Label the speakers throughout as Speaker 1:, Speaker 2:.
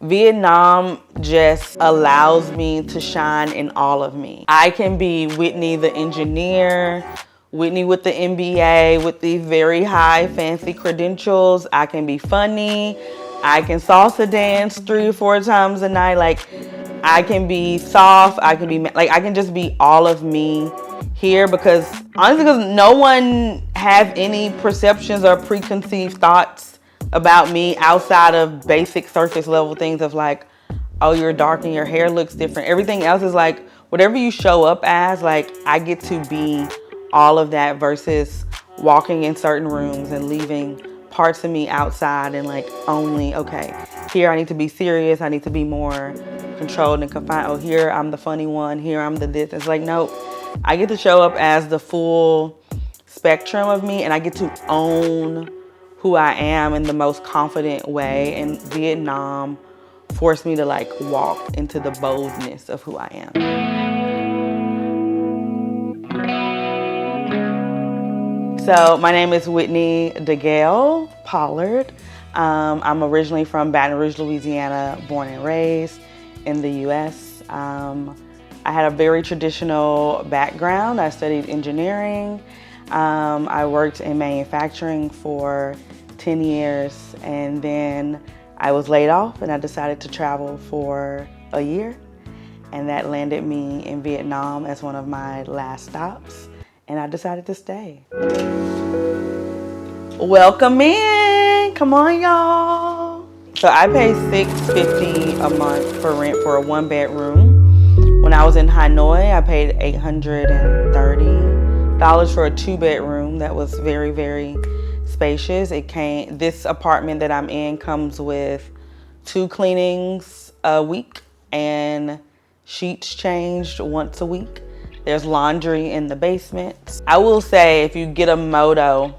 Speaker 1: Vietnam just allows me to shine in all of me. I can be Whitney the engineer, Whitney with the MBA, with the very high fancy credentials. I can be funny. I can salsa dance 3 or 4 times a night. Like, I can be soft. I can just be all of me here because no one has any perceptions or preconceived thoughts about me outside of basic surface level things of like, oh, you're dark and your hair looks different. Everything else is like, whatever you show up as, like, I get to be all of that versus walking in certain rooms and leaving parts of me outside and like only, okay, here I need to be serious. I need to be more controlled and confined. Oh, here I'm the funny one. Here I'm the this. It's like, no, I get to show up as the full spectrum of me and I get to own who I am in the most confident way. And Vietnam forced me to like walk into the boldness of who I am. So my name is Whitney DeGale Pollard. I'm originally from Baton Rouge, Louisiana, born and raised in the US. I had a very traditional background. I studied engineering. I worked in manufacturing for 10 years and then I was laid off and I decided to travel for a year, and that landed me in Vietnam as one of my last stops, and I decided to stay. Welcome in, come on y'all. So I pay $650 a month for rent for a 1-bedroom. When I was in Hanoi, I paid $830 for a 2-bedroom that was very, very spacious. This apartment that I'm in comes with 2 cleanings a week and sheets changed once a week. There's laundry in the basement. I will say if you get a moto,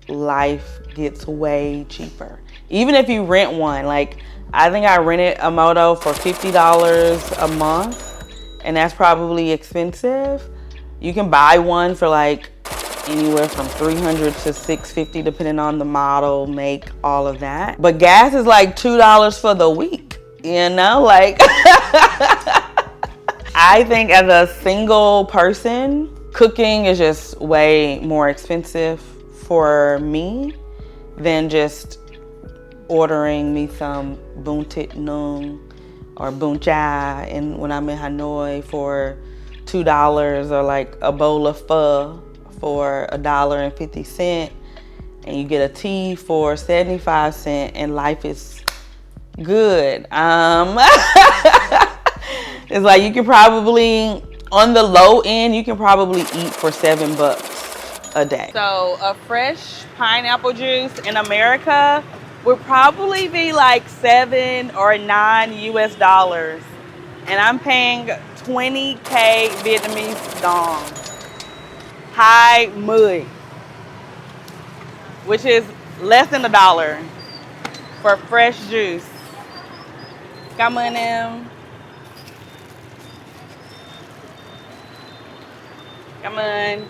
Speaker 1: life gets way cheaper. Even if you rent one, like I think I rented a moto for $50 a month and that's probably expensive. You can buy one for like anywhere from $300 to $650 depending on the model, make, all of that. But gas is like $2 for the week, you know, like I think as a single person, cooking is just way more expensive for me than just ordering me some bún thịt nướng or bún chai and when I'm in Hanoi for $2 or like a bowl of pho for $1.50 and you get a tea for 75 cents and life is good. It's like you can probably, on the low end, you can probably eat for $7 a day. So a fresh pineapple juice in America would probably be like $7 or $9 US. And I'm paying 20K Vietnamese dong. Hai mười, which is less than $1 for fresh juice. Come on in. Come on.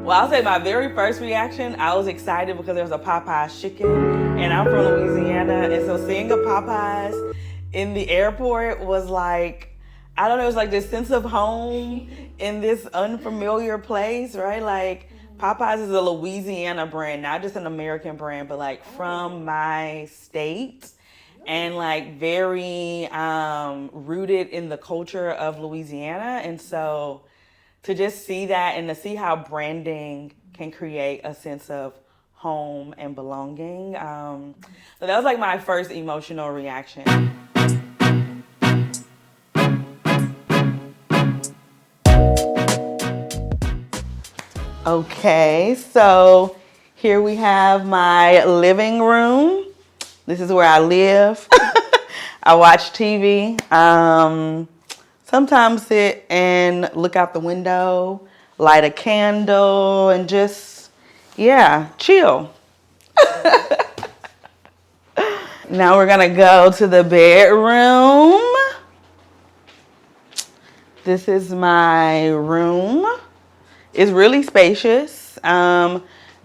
Speaker 1: Well, I'll say my very first reaction, I was excited because there was a Popeyes chicken and I'm from Louisiana. And so seeing a Popeyes in the airport was like, I don't know, it was like this sense of home in this unfamiliar place, right? Like Popeyes is a Louisiana brand, not just an American brand, but like from my state and like very rooted in the culture of Louisiana. And so to just see that and to see how branding can create a sense of home and belonging. So that was like my first emotional reaction. Okay, so here we have my living room. This is where I live. I watch TV. Sometimes sit and look out the window, light a candle, and just, yeah, chill. Now we're gonna go to the bedroom. This is my room. It's really spacious.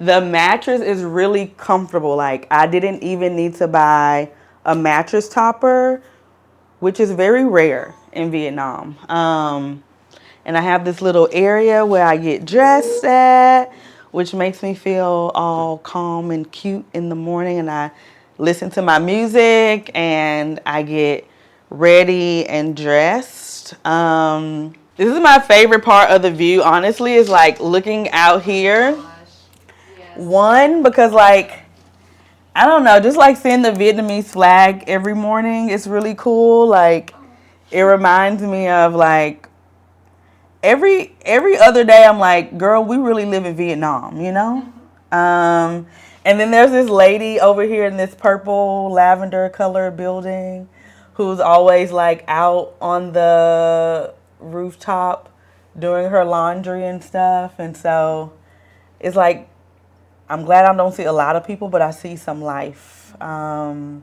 Speaker 1: The mattress is really comfortable. Like, I didn't even need to buy a mattress topper, which is very rare in Vietnam. And I have this little area where I get dressed at, which makes me feel all calm and cute in the morning. And I listen to my music and I get ready and dressed. This is my favorite part of the view, honestly, is like looking out here. One, because like, I don't know, just like seeing the Vietnamese flag every morning is really cool. Like, it reminds me of like every other day I'm like, girl, we really live in Vietnam, you know? And then there's this lady over here in this purple lavender color building who's always like out on the rooftop doing her laundry and stuff. And so it's like, I'm glad I don't see a lot of people, but I see some life. And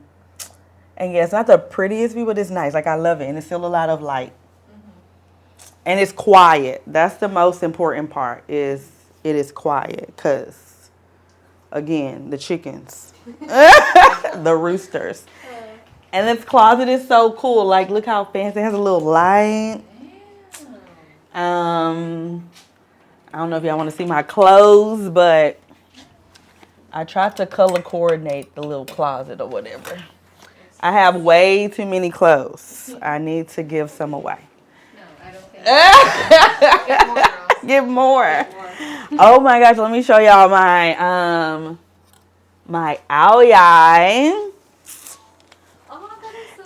Speaker 1: yeah, it's not the prettiest view, but it's nice. Like, I love it. And it's still a lot of light. And it's quiet. That's the most important part, is it is quiet. Because, again, the chickens. The roosters. And this closet is so cool. Like, look how fancy. It has a little light. I don't know if y'all want to see my clothes, but I tried to color coordinate the little closet or whatever. I have way too many clothes. I need to give some away.
Speaker 2: No, I don't think.
Speaker 1: Get more. Oh my gosh, let me show y'all my ao dai.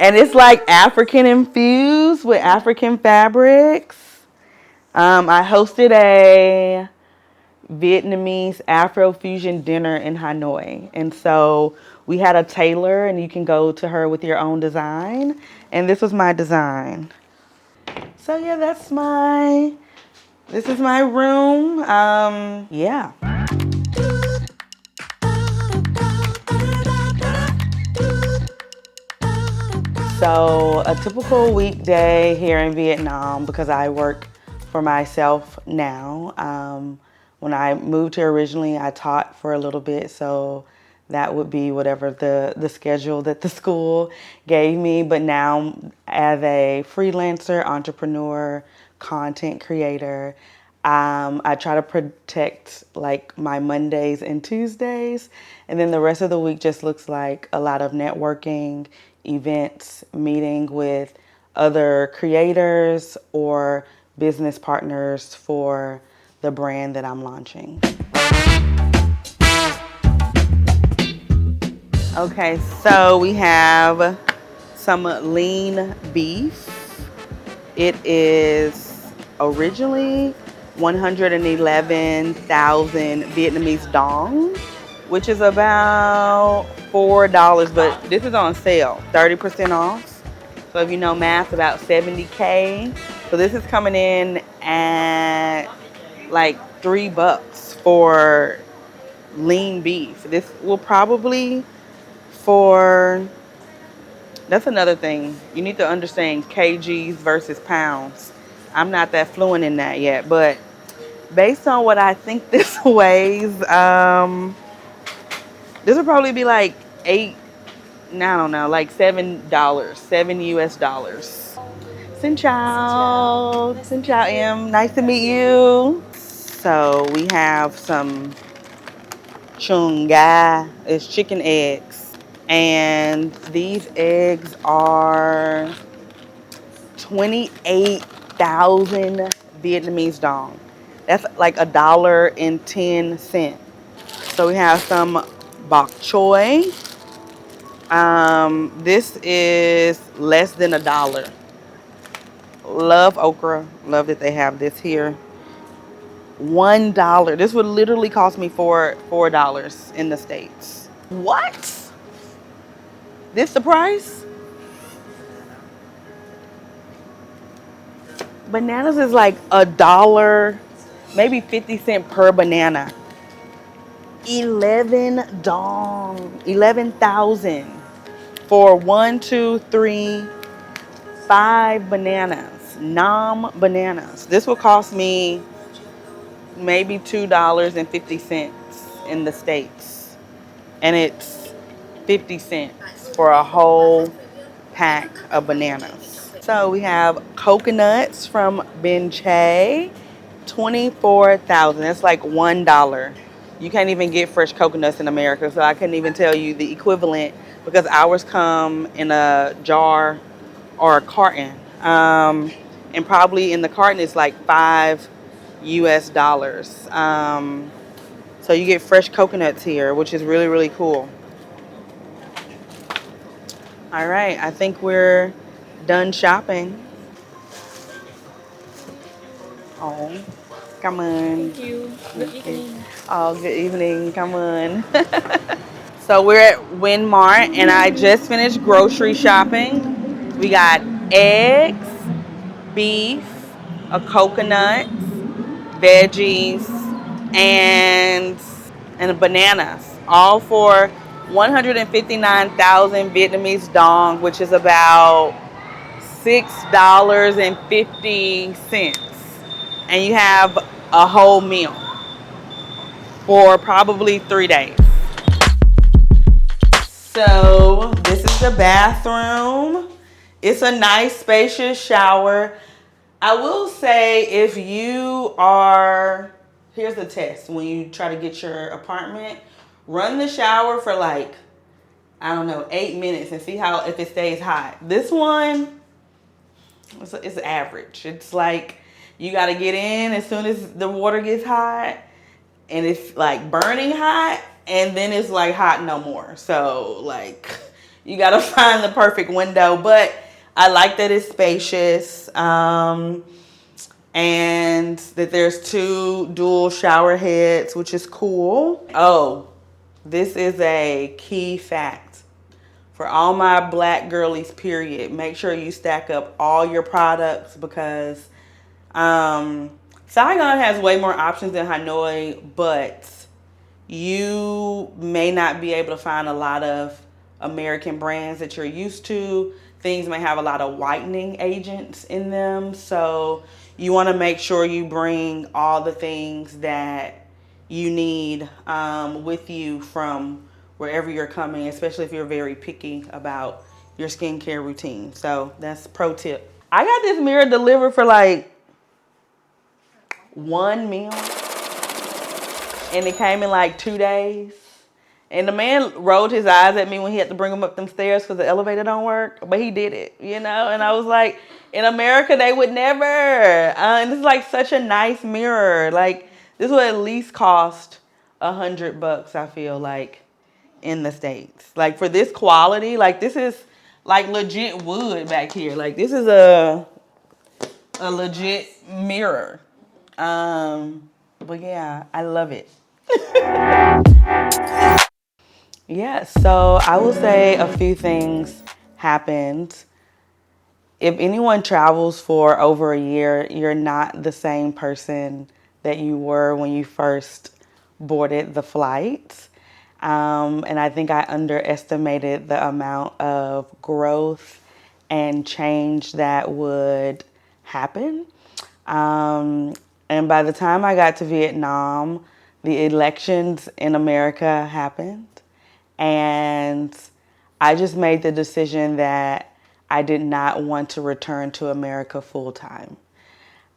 Speaker 1: And it's like African infused with African fabrics. I hosted a Vietnamese Afrofusion dinner in Hanoi. And so we had a tailor, and you can go to her with your own design. And this was my design. So yeah, this is my room. Yeah. So a typical weekday here in Vietnam, because I work for myself now. When I moved here originally, I taught for a little bit, so that would be whatever the schedule that the school gave me. But now, as a freelancer, entrepreneur, content creator, I try to protect like my Mondays and Tuesdays, and then the rest of the week just looks like a lot of networking, events, meeting with other creators or business partners for the brand that I'm launching. Okay, so we have some lean beef. It is originally 111,000 Vietnamese dong, which is about $4, but this is on sale, 30% off. So if you know math, about 70K. So this is coming in at like $3 for lean beef. This will probably that's another thing. You need to understand kgs versus pounds. I'm not that fluent in that yet, but based on what I think this weighs, this would probably be like I don't know, like $7, $7 US. Xin chào. Xin chào em. Nice to meet you. So we have some chung ga. It's chicken eggs. And these eggs are 28,000 Vietnamese dong. That's like $1.10. So we have some bok choy. This is less than $1. Love okra. Love that they have this here. $1. This would literally cost me $4 in the States. What? This the price? Bananas is like $1, maybe 50 cents per banana. 11 dong, 11,000 for 1, 2, 3, 5 bananas, Nam bananas. This will cost me maybe $2.50. in the States. And it's 50 cents for a whole pack of bananas. So we have coconuts from Benche, 24,000. That's like $1. You can't even get fresh coconuts in America, so I couldn't even tell you the equivalent because ours come in a jar or a carton. And probably in the carton it's like $5 US. So you get fresh coconuts here, which is really, really cool. All right, I think we're done shopping. Oh, come on.
Speaker 2: Thank you. Good evening.
Speaker 1: Oh, good evening. Come on. So we're at Winmart, and I just finished grocery shopping. We got eggs, beef, a coconut, veggies, and bananas, all for 159,000 Vietnamese dong, which is about $6.50, and you have a whole meal for probably 3 days. So this is the bathroom. It's a nice spacious shower. I will say, if you are, here's the test when you try to get your apartment, run the shower for like, I don't know, 8 minutes and see how, if it stays hot. This one, it's average. It's like you got to get in as soon as the water gets hot, and it's like burning hot, and then it's like hot no more. So like you got to find the perfect window, but I like that it's spacious, and that there's 2 dual shower heads, which is cool. Oh, this is a key fact for all my black girlies, period. Make sure you stack up all your products, because Saigon has way more options than Hanoi, but you may not be able to find a lot of American brands that you're used to. Things may have a lot of whitening agents in them, so you want to make sure you bring all the things that you need with you from wherever you're coming, especially if you're very picky about your skincare routine. So that's pro tip. I got this mirror delivered for like one meal, and it came in like 2 days. And the man rolled his eyes at me when he had to bring him up them stairs because the elevator don't work. But he did it, you know? And I was like, in America, they would never. And this is like such a nice mirror. Like, this would at least cost $100, I feel like, in the States. Like, for this quality, like, this is like legit wood back here. Like, this is a legit mirror. But yeah, I love it. Yeah, so I will say a few things happened. If anyone travels for over a year, you're not the same person that you were when you first boarded the flight. And I think I underestimated the amount of growth and change that would happen. And by the time I got to Vietnam, the elections in America happened. And I just made the decision that I did not want to return to America full time.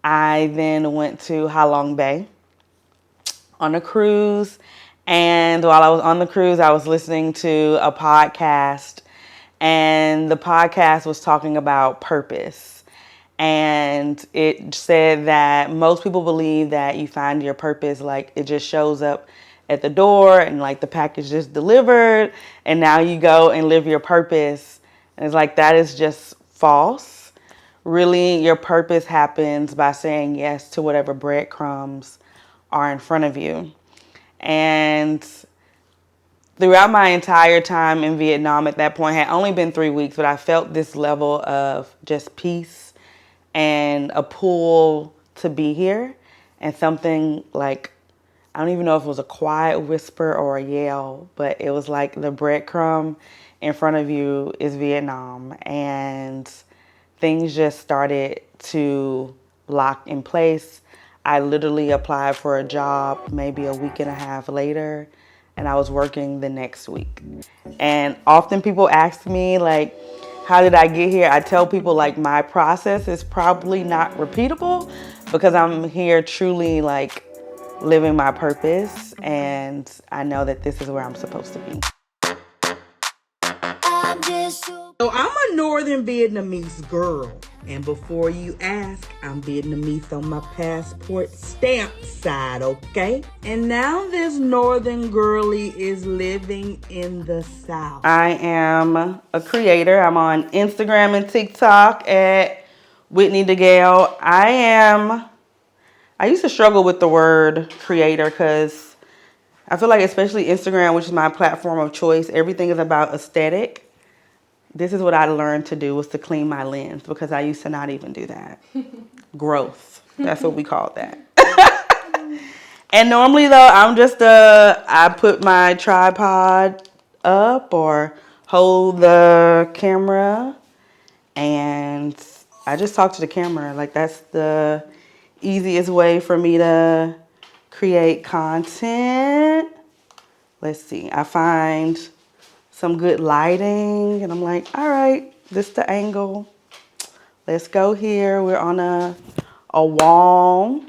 Speaker 1: I then went to Ha Long Bay on a cruise. And while I was on the cruise, I was listening to a podcast. And the podcast was talking about purpose. And it said that most people believe that you find your purpose, like it just shows up at the door and like the package just delivered and now you go and live your purpose. And it's like, that is just false. Really, your purpose happens by saying yes to whatever breadcrumbs are in front of you. And throughout my entire time in Vietnam at that point, had only been 3 weeks, but I felt this level of just peace and a pull to be here, and something like, I don't even know if it was a quiet whisper or a yell, but it was like the breadcrumb in front of you is Vietnam. And things just started to lock in place. I literally applied for a job maybe a week and a half later, and I was working the next week. And often people ask me, like, how did I get here? I tell people, like, my process is probably not repeatable because I'm here truly, like, living my purpose, and I know that this is where I'm supposed to be.
Speaker 3: So I'm a Northern Vietnamese girl, and before you ask, I'm Vietnamese on my passport stamp side, okay? And now this Northern girlie is living in the South.
Speaker 1: I am a creator. I'm on Instagram and TikTok at Whitney DeGale. I used to struggle with the word creator because I feel like, especially Instagram, which is my platform of choice, everything is about aesthetic. This is what I learned to do, was to clean my lens, because I used to not even do that. Growth. That's what we call that. And normally though, I put my tripod up or hold the camera and I just talk to the camera. Like, that's the easiest way for me to create content. Let's see, I find some good lighting and I'm like, all right, this is the angle. Let's go here. We're on a wall.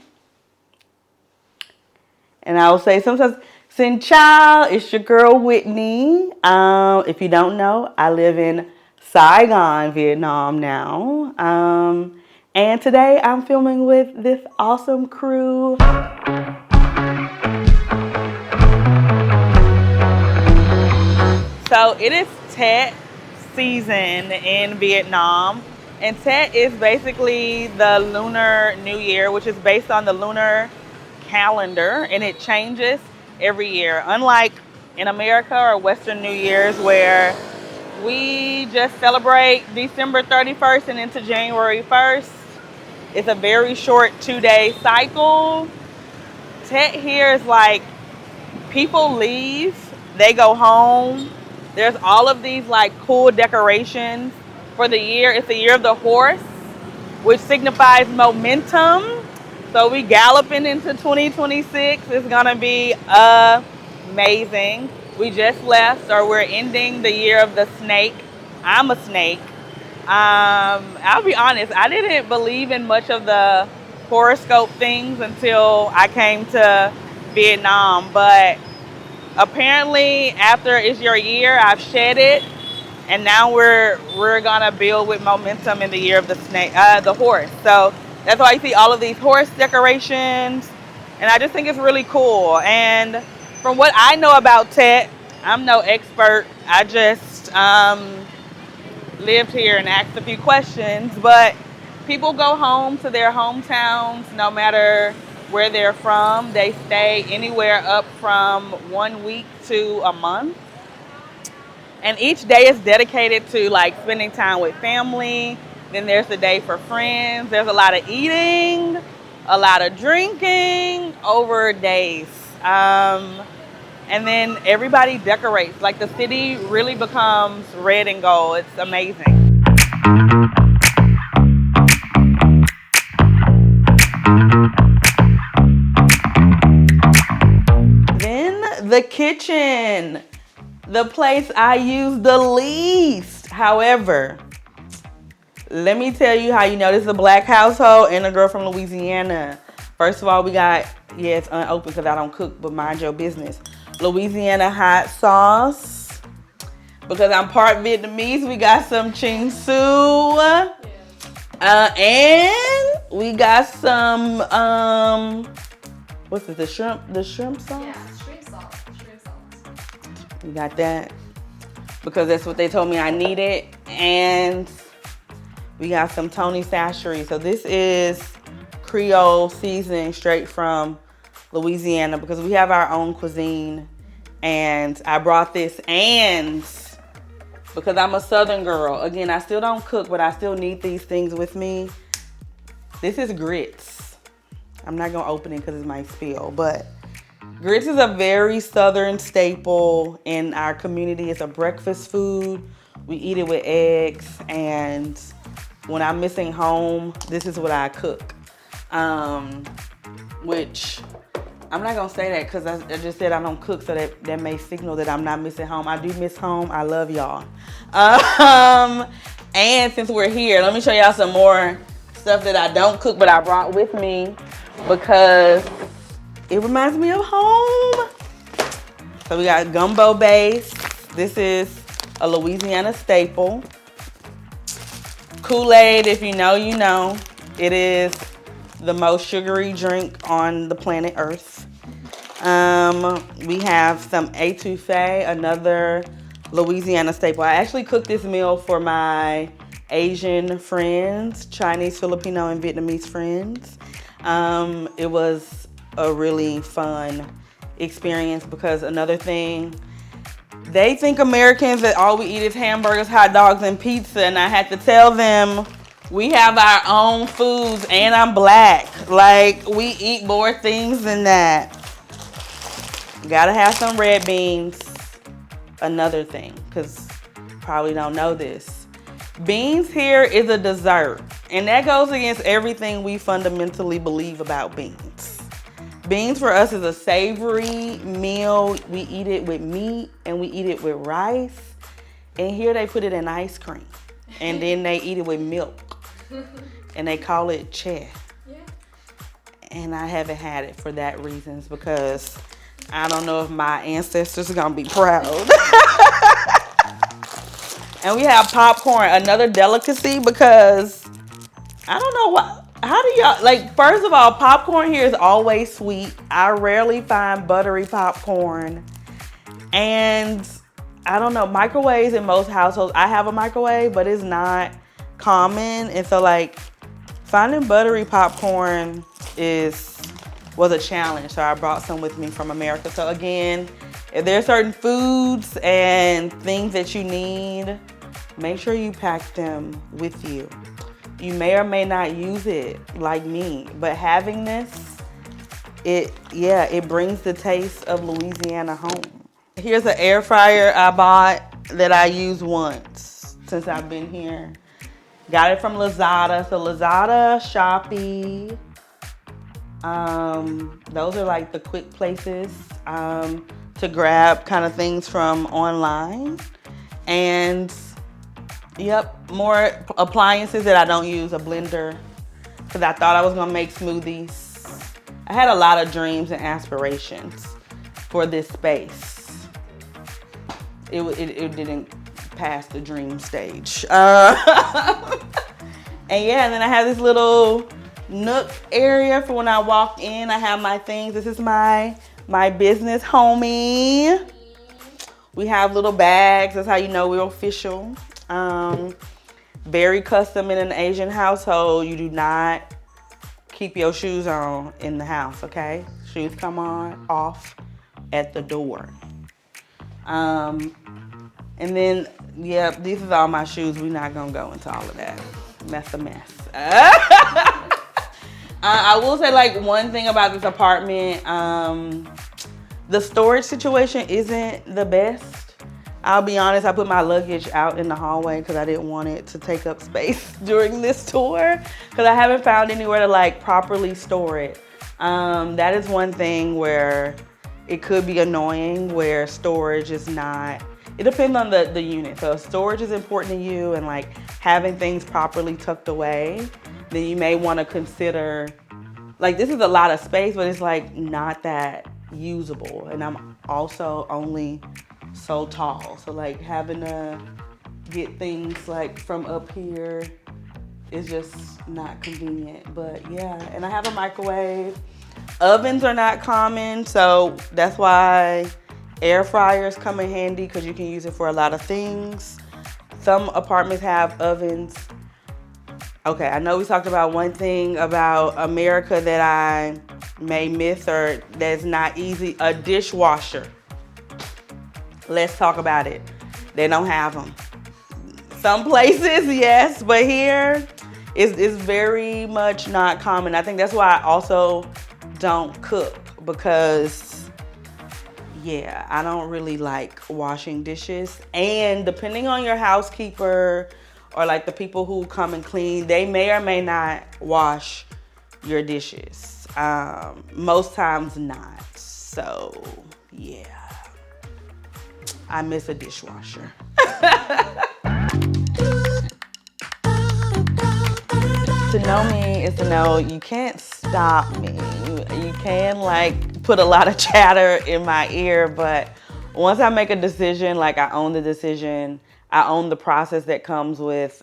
Speaker 1: And I will say sometimes, Sin Chow, it's your girl Whitney. If you don't know, I live in Saigon, Vietnam now. And today I'm filming with this awesome crew. So it is Tet season in Vietnam. And Tet is basically the Lunar New Year, which is based on the lunar calendar, and it changes every year. Unlike in America or Western New Year's, where we just celebrate December 31st and into January 1st. It's a very short 2-day cycle. Tet here is like, people leave, they go home. There's all of these like cool decorations for the year. It's the year of the horse, which signifies momentum. So we galloping into 2026. It's gonna be amazing. We just left, or we're ending the year of the snake. I'm a snake. I'll be honest, I didn't believe in much of the horoscope things until I came to Vietnam, but apparently after it's your year, I've shed it, and now we're gonna build with momentum in the year of the snake, the horse. So that's why you see all of these horse decorations, and I just think it's really cool. And from what I know about Tet, I'm no expert. I just lived here and asked a few questions, but people go home to their hometowns no matter where they're from. They stay anywhere up from 1 week to a month. And each day is dedicated to like spending time with family. Then there's the day for friends. There's a lot of eating, a lot of drinking over days. And then everybody decorates. Like, the city really becomes red and gold. It's amazing. Then the kitchen, the place I use the least. However, let me tell you how you know this is a black household and a girl from Louisiana. First of all, we got, yeah, it's unopened because I don't cook, but mind your business. Louisiana hot sauce. Because I'm part Vietnamese, we got some ching su. And we got some, what's this, the shrimp sauce?
Speaker 2: Yeah, shrimp sauce.
Speaker 1: We got that because that's what they told me I needed. And we got some Tony Sachery. So this is Creole seasoning straight from Louisiana, because we have our own cuisine. And I brought this, and because I'm a Southern girl, again, I still don't cook, but I still need these things with me. This is grits. I'm not gonna open it because it might spill, but grits is a very Southern staple in our community. It's a breakfast food. We eat it with eggs, and when I'm missing home, this is what I cook. which I'm not gonna say that because I just said I don't cook, so that may signal that I'm not missing home. I do miss home. I love y'all. And since we're here, let me show y'all some more stuff that I don't cook, but I brought with me because it reminds me of home. So we got gumbo base. This is a Louisiana staple. Kool-Aid, if you know, you know. It is the most sugary drink on the planet Earth. We have some etouffee, another Louisiana staple. I actually cooked this meal for my Asian friends, Chinese, Filipino, and Vietnamese friends. It was a really fun experience because another thing, they think Americans that all we eat is hamburgers, hot dogs, and pizza, and I had to tell them we have our own foods, and I'm black. Like, we eat more things than that. Gotta have some red beans. Another thing, because probably don't know this. Beans here is a dessert, and that goes against everything we fundamentally believe about beans. Beans for us is a savory meal. We eat it with meat and we eat it with rice. And here they put it in ice cream. And then they eat it with milk. And they call it che.
Speaker 2: Yeah.
Speaker 1: And I haven't had it for that reasons because I don't know if my ancestors are gonna be proud. And we have popcorn, another delicacy because I don't know why. How do y'all, like, first of all, popcorn here is always sweet. I rarely find buttery popcorn. And I don't know, microwaves in most households, I have a microwave, but it's not common. And so, like, finding buttery popcorn was a challenge. So I brought some with me from America. So again, if there are certain foods and things that you need, make sure you pack them with you. You may or may not use it like me, but having this, it brings the taste of Louisiana home. Here's an air fryer I bought that I use once since I've been here. Got it from Lazada. So Lazada, Shopee, those are like the quick places to grab kind of things from online. And yep, more appliances that I don't use, a blender, because I thought I was gonna make smoothies. I had a lot of dreams and aspirations for this space. It didn't pass the dream stage. And then I have this little nook area for when I walk in. I have my things. This is my business homie. We have little bags. That's how you know we're official. Very custom in an Asian household. You do not keep your shoes on in the house, okay? Shoes come on, off at the door. And then, yeah, these is all my shoes. We're not gonna go into all of that. That's a mess. I will say, like, one thing about this apartment, the storage situation isn't the best. I'll be honest, I put my luggage out in the hallway because I didn't want it to take up space during this tour because I haven't found anywhere to, like, properly store it. That is one thing where it could be annoying, where storage is not, it depends on the unit. So if storage is important to you and, like, having things properly tucked away, then you may want to consider, like, this is a lot of space, but it's, like, not that usable. And I'm also only so tall, so, like, having to get things, like, from up here is just not convenient. But yeah, and I have a microwave. Ovens are not common, so that's why air fryers come in handy because you can use it for a lot of things. Some apartments have ovens. Okay, I know we talked about one thing about America that I may miss or that's not easy, a dishwasher. Let's talk about it. They don't have them. Some places, yes, but here it's very much not common. I think that's why I also don't cook because, yeah, I don't really like washing dishes. And depending on your housekeeper or, like, the people who come and clean, they may or may not wash your dishes. Most times not. So, yeah. I miss a dishwasher. To know me is to know you can't stop me. You can like put a lot of chatter in my ear, but once I make a decision, like I own the decision. I own the process that comes with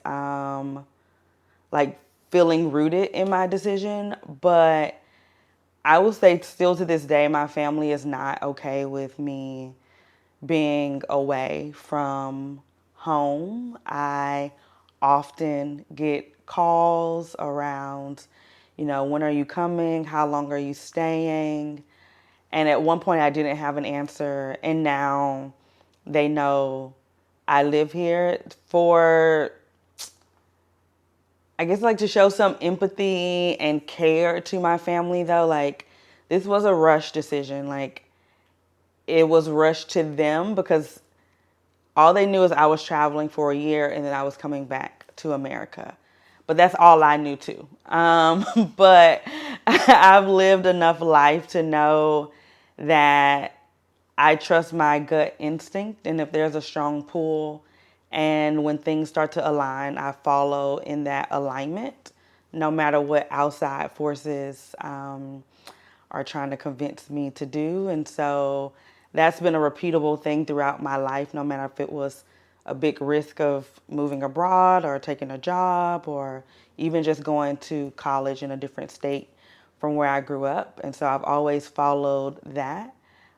Speaker 1: like feeling rooted in my decision. But I will say still to this day, my family is not okay with me being away from home. I often get calls around, when are you coming? How long are you staying? And at one point I didn't have an answer, and now they know I live here for, I guess, like to show some empathy and care to my family though. Like, this was a rush decision. Like, it was rushed to them because all they knew is I was traveling for a year and then I was coming back to America. But that's all I knew too. But I've lived enough life to know that I trust my gut instinct. And if there's a strong pull and when things start to align, I follow in that alignment, no matter what outside forces are trying to convince me to do. And so that's been a repeatable thing throughout my life, no matter if it was a big risk of moving abroad or taking a job or even just going to college in a different state from where I grew up. And so I've always followed that.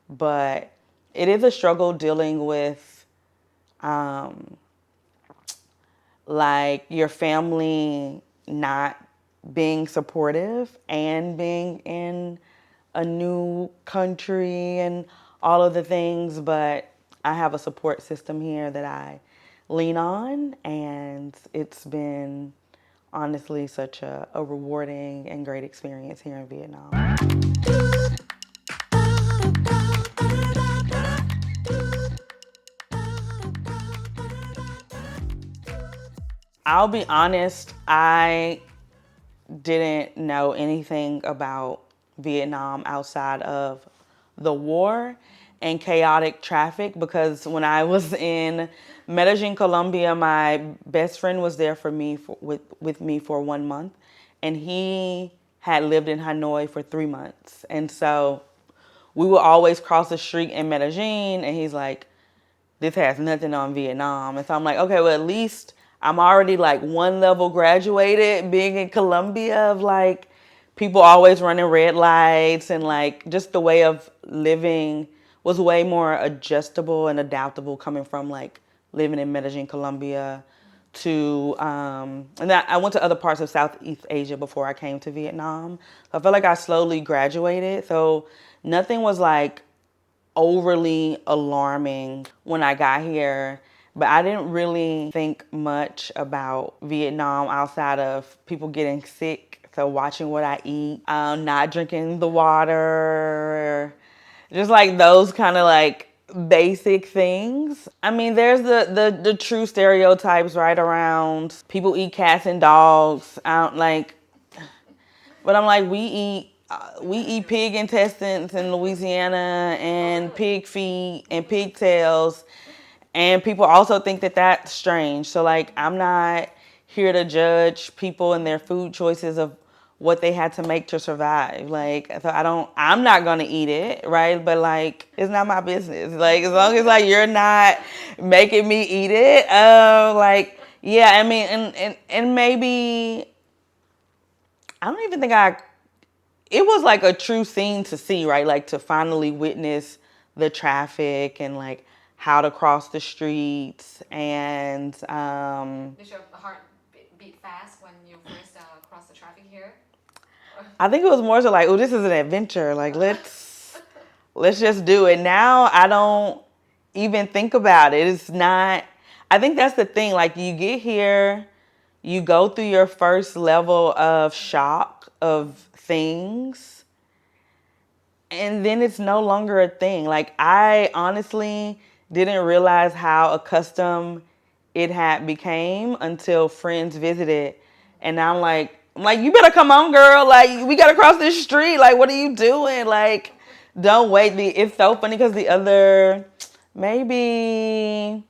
Speaker 1: But it is a struggle dealing with like your family not being supportive and being in a new country and all of the things, but I have a support system here that I lean on, and it's been honestly such a rewarding and great experience here in Vietnam. I'll be honest, I didn't know anything about Vietnam outside of the war and chaotic traffic, because when I was in Medellin, Colombia, my best friend was there with me for 1 month, and he had lived in Hanoi for 3 months. And so we would always cross the street in Medellin, and he's like, this has nothing on Vietnam. And so I'm like, okay, well, at least I'm already like one level graduated being in Colombia, of like people always running red lights, and like just the way of living was way more adjustable and adaptable coming from like living in Medellin, Colombia to, and then I went to other parts of Southeast Asia before I came to Vietnam. So I felt like I slowly graduated. So nothing was like overly alarming when I got here, but I didn't really think much about Vietnam outside of people getting sick. So watching what I eat, not drinking the water, just like those kind of like basic things. I mean, there's the true stereotypes right around people eat cats and dogs. I don't like, but I'm like, we eat pig intestines in Louisiana and pig feet and pigtails, and people also think that that's strange. So like, I'm not here to judge people and their food choices of what they had to make to survive. Like, so I'm not gonna eat it, right? But like, it's not my business. Like, as long as like you're not making me eat it, like, yeah, I mean, and maybe I don't even think it was like a true scene to see, right? Like to finally witness the traffic and like how to cross the streets. And
Speaker 2: Did your heart beat fast when you first crossed the traffic here?
Speaker 1: I think it was more so like, oh, this is an adventure. Like, let's just do it. Now I don't even think about it. It's not, I think that's the thing. Like, you get here, you go through your first level of shock of things, and then it's no longer a thing. Like, I honestly didn't realize how accustomed it had became until friends visited. And I'm like, I'm like, you better come on, girl. Like, we got to cross this street. Like, what are you doing? Like, don't wait. It's so funny because the other, maybe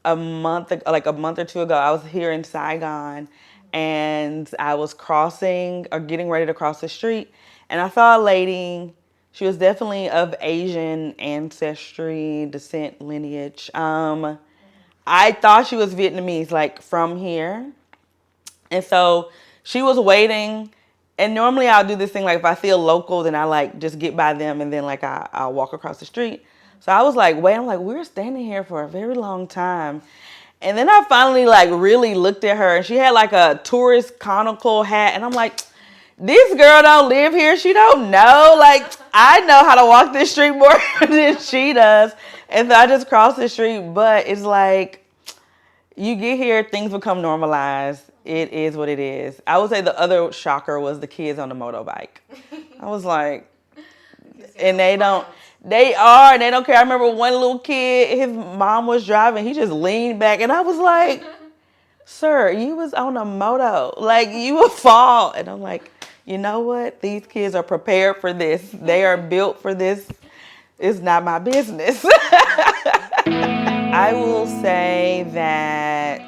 Speaker 1: a month, like a month or two ago, I was here in Saigon and I was crossing or getting ready to cross the street. And I saw a lady. She was definitely of Asian ancestry, descent, lineage. I thought she was Vietnamese, like from here. And so she was waiting. And normally I'll do this thing, like if I see a local, then I like just get by them and then like I'll walk across the street. So I was like, wait, I'm like, we're standing here for a very long time. And then I finally like really looked at her and she had like a tourist conical hat. And I'm like, this girl don't live here. She don't know. Like, I know how to walk this street more than she does. And so I just crossed the street. But it's like, you get here, things become normalized. It is what it is. I would say the other shocker was the kids on the motorbike. I was like, and they don't care. I remember one little kid, his mom was driving, he just leaned back and I was like, sir, you was on a moto. Like, you will fall. And I'm like, you know what? These kids are prepared for this. They are built for this. It's not my business. I will say that,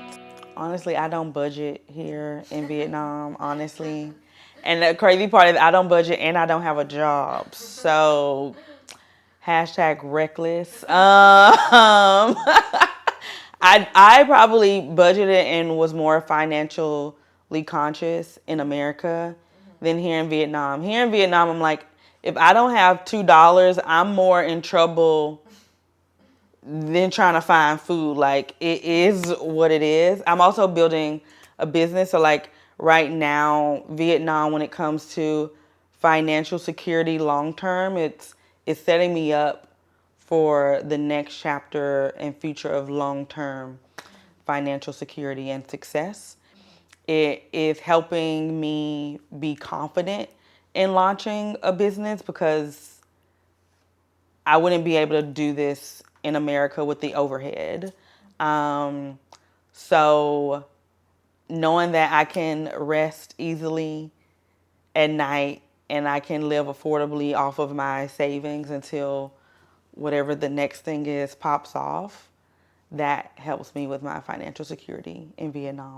Speaker 1: honestly, I don't budget here in Vietnam, honestly. And the crazy part is I don't budget and I don't have a job. So, hashtag reckless. I probably budgeted and was more financially conscious in America than here in Vietnam. Here in Vietnam, I'm like, if I don't have $2, I'm more in trouble than trying to find food. Like, it is what it is. I'm also building a business. So like right now, Vietnam, when it comes to financial security long term, it's setting me up for the next chapter and future of long-term financial security and success. It is helping me be confident in launching a business because I wouldn't be able to do this in America with the overhead. So knowing that I can rest easily at night and I can live affordably off of my savings until whatever the next thing is pops off, that helps me with my financial security in Vietnam.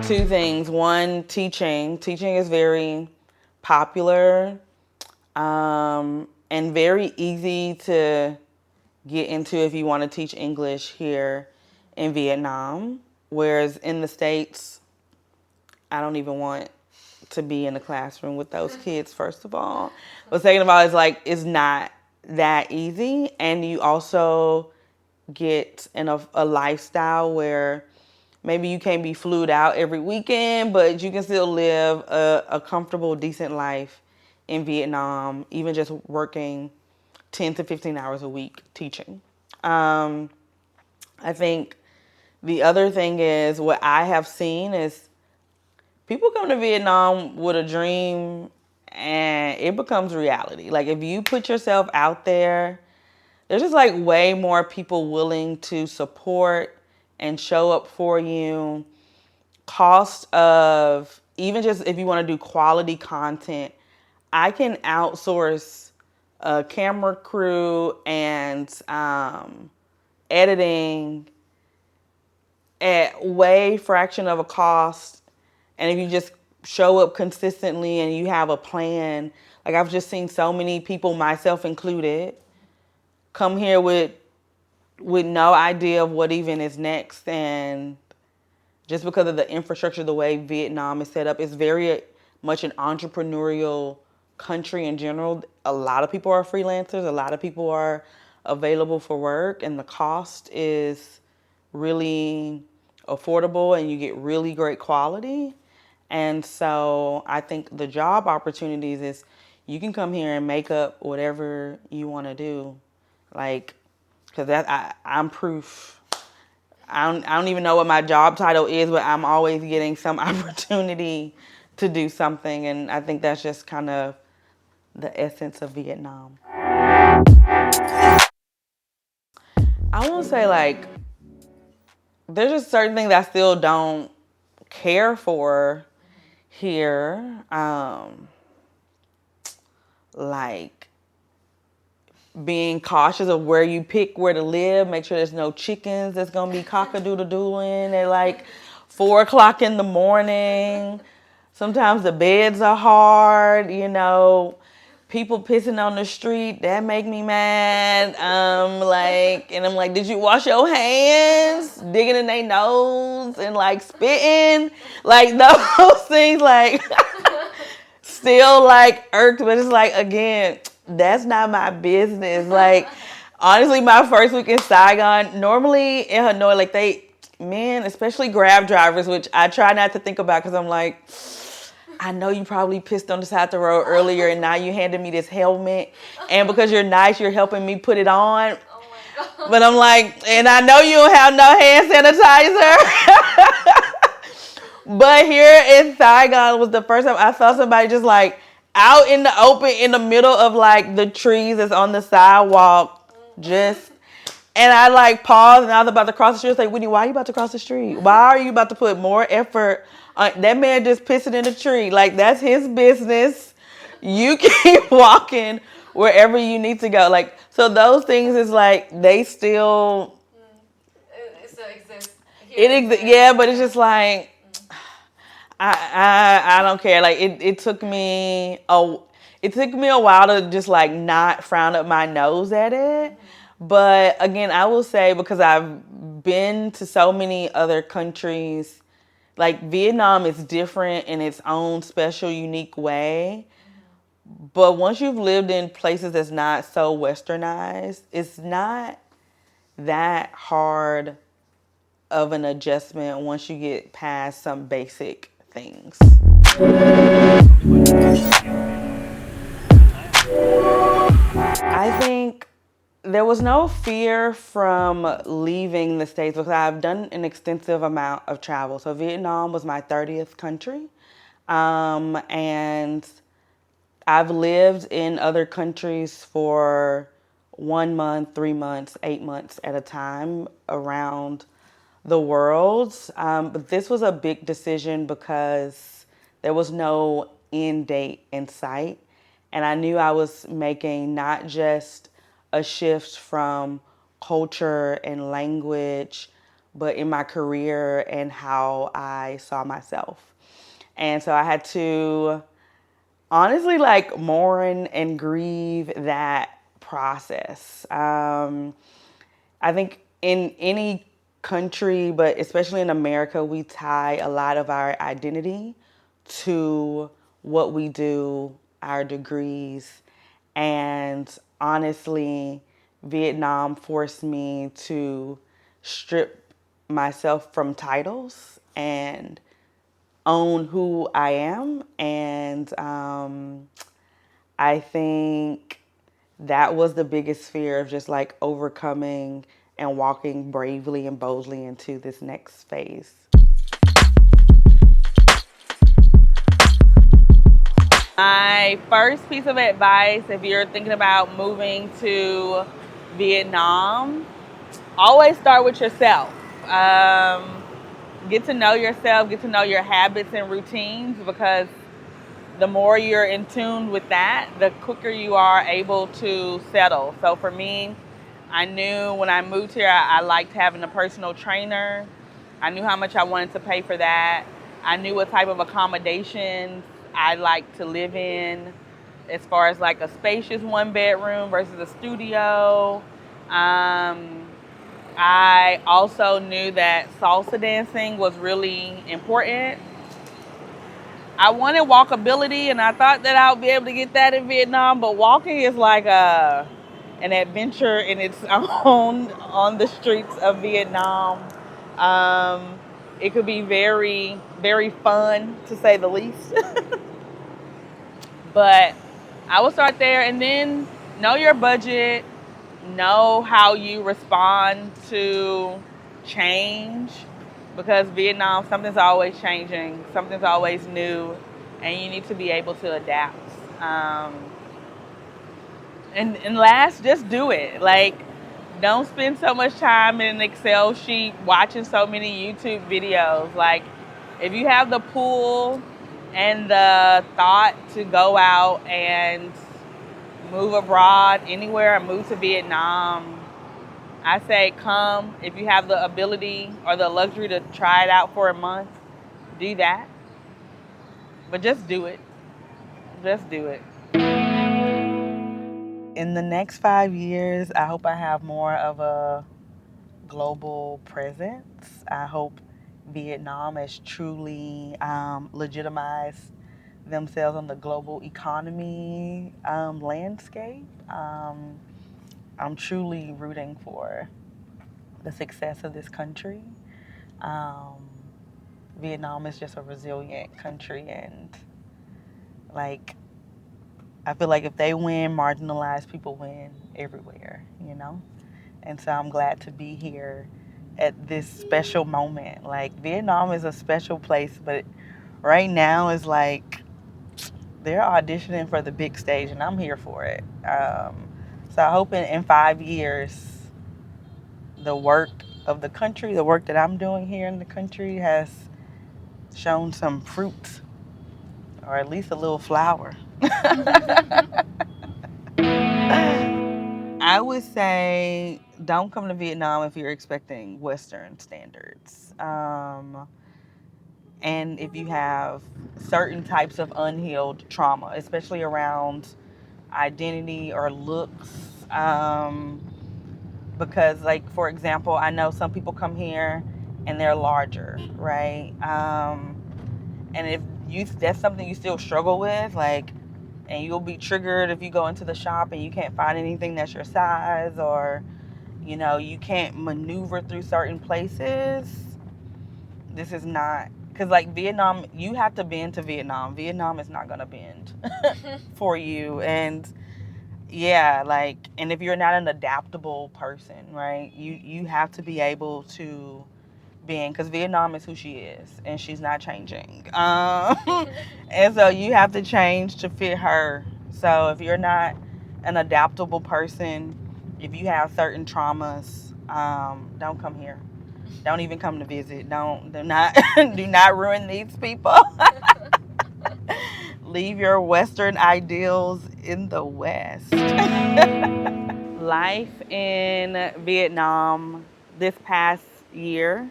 Speaker 1: Two things. One, teaching. Teaching is very popular and very easy to get into if you want to teach English here in Vietnam. Whereas in the States, I don't even want to be in the classroom with those kids, first of all. But second of all, it's like, it's not that easy. And you also get in a lifestyle where maybe you can't be flued out every weekend, but you can still live a comfortable, decent life in Vietnam, even just working 10 to 15 hours a week teaching. I think the other thing is, what I have seen is people come to Vietnam with a dream and it becomes reality. Like, if you put yourself out there, there's just like way more people willing to support and show up for you. Cost of, even just if you want to do quality content, I can outsource a camera crew and editing at way fraction of a cost. And if you just show up consistently and you have a plan, like I've just seen so many people, myself included, come here with no idea of what even is next. And just because of the infrastructure, the way Vietnam is set up, it's very much an entrepreneurial country in general. A lot of people are freelancers. A lot of people are available for work, and the cost is really affordable and you get really great quality. And so I think the job opportunities is, you can come here and make up whatever you want to do. Like, because I'm proof. I don't even know what my job title is, but I'm always getting some opportunity to do something. And I think that's just kind of the essence of Vietnam. I want to say, like, there's just certain things I still don't care for here, like being cautious of where you pick where to live. Make sure there's no chickens that's gonna be cock-a-doodle-dooing at like 4 o'clock in the morning. Sometimes the beds are hard, people pissing on the street, that make me mad. And I'm like, did you wash your hands? Digging in their nose and like spitting, like those things, like still like irked. But it's like, again, that's not my business. Like, honestly, my first week in Saigon, normally in Hanoi, like men, especially Grab drivers, which I try not to think about because I'm like, I know you probably pissed on the side of the road earlier and now you handed me this helmet. And because you're nice, you're helping me put it on.
Speaker 2: Oh my God.
Speaker 1: But I'm like, and I know you don't have no hand sanitizer. But here in Saigon was the first time I saw somebody just like out in the open in the middle of like the trees that's on the sidewalk. And I like paused and I was about to cross the street. I was like, Whitney, why are you about to cross the street? Why are you about to put more effort on that man just pissing in the tree? Like, that's his business. You keep walking wherever you need to go. Like, so those things is like, they still.
Speaker 2: It exists.
Speaker 1: Yeah, but it's just like, I don't care. Like, it took me a while to just like not frown up my nose at it. But again, I will say, because I've been to so many other countries, like Vietnam is different in its own special, unique way. But once you've lived in places that's not so westernized, it's not that hard of an adjustment once you get past some basic things. I think there was no fear from leaving the States because I've done an extensive amount of travel. So Vietnam was my 30th country. And I've lived in other countries for 1 month, 3 months, 8 months at a time around the world. But this was a big decision because there was no end date in sight. And I knew I was making not just a shift from culture and language, but in my career and how I saw myself. And so I had to honestly like mourn and grieve that process. I think in any country, but especially in America, we tie a lot of our identity to what we do, our degrees. And honestly, Vietnam forced me to strip myself from titles and own who I am. And I think that was the biggest fear of just like overcoming and walking bravely and boldly into this next phase. My first piece of advice, if you're thinking about moving to Vietnam, always start with yourself. Get to know yourself, get to know your habits and routines, because the more you're in tune with that, the quicker you are able to settle. So for me, I knew when I moved here, I liked having a personal trainer. I knew how much I wanted to pay for that. I knew what type of accommodations I like to live in, as far as like a spacious 1-bedroom versus a studio. I also knew that salsa dancing was really important. I wanted walkability, and I thought that I would be able to get that in Vietnam, but walking is like an adventure in its own on the streets of Vietnam. It could be very, very fun, to say the least. But I will start there, and then know your budget, know how you respond to change, because Vietnam, something's always changing, something's always new, and you need to be able to adapt. And last, just do it. Like, don't spend so much time in an Excel sheet watching so many YouTube videos. Like, if you have the pull And the thought to go out and move abroad anywhere, move to Vietnam, I say come if you have the ability or the luxury to try it out for a month, do that. But just do it. Just do it. In the next 5 years, I hope I have more of a global presence. I hope Vietnam has truly legitimized themselves on the global economy landscape. I'm truly rooting for the success of this country. Um, Vietnam is just a resilient country, and like I feel like if they win, marginalized people win everywhere, you know? And so I'm glad to be here at this special moment. Like Vietnam is a special place, but right now is like they're auditioning for the big stage, and I'm here for it. So I hope in 5 years, the work of the country, the work that I'm doing here in the country, has shown some fruit, or at least a little flower. I would say don't come to Vietnam if you're expecting Western standards. And if you have certain types of unhealed trauma, especially around identity or looks. Because, like, for example, I know some people come here and they're larger, right? And if that's something you still struggle with, like, and you'll be triggered if you go into the shop and you can't find anything that's your size, or you can't maneuver through certain places. This is not, because like Vietnam, you have to bend to Vietnam. Vietnam is not gonna bend for you. And yeah, like, and if you're not an adaptable person, right, you have to be able to being, because Vietnam is who she is and she's not changing. And so you have to change to fit her. So if you're not an adaptable person, if you have certain traumas, don't come here. Don't even come to visit. Do not do not ruin these people. Leave your Western ideals in the West. Life in Vietnam this past year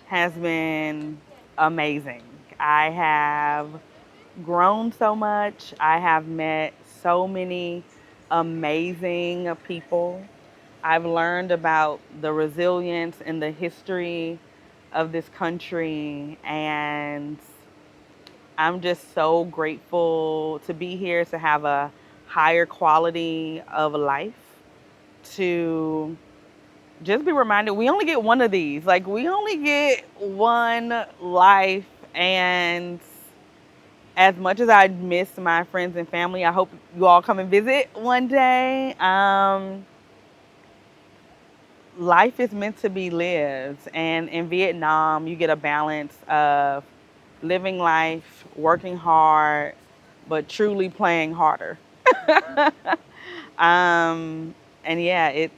Speaker 1: has been amazing. I have grown so much. I have met so many amazing people. I've learned about the resilience and the history of this country, and I'm just so grateful to be here, to have a higher quality of life, to just be reminded we only get one of these. Like, we only get one life. And as much as I miss my friends and family, I hope you all come and visit one day. Life is meant to be lived. And in Vietnam, you get a balance of living life, working hard, but truly playing harder. And yeah,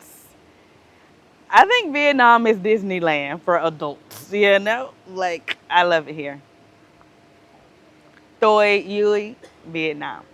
Speaker 1: I think Vietnam is Disneyland for adults, Like, I love it here. Tôi Yui, Vietnam.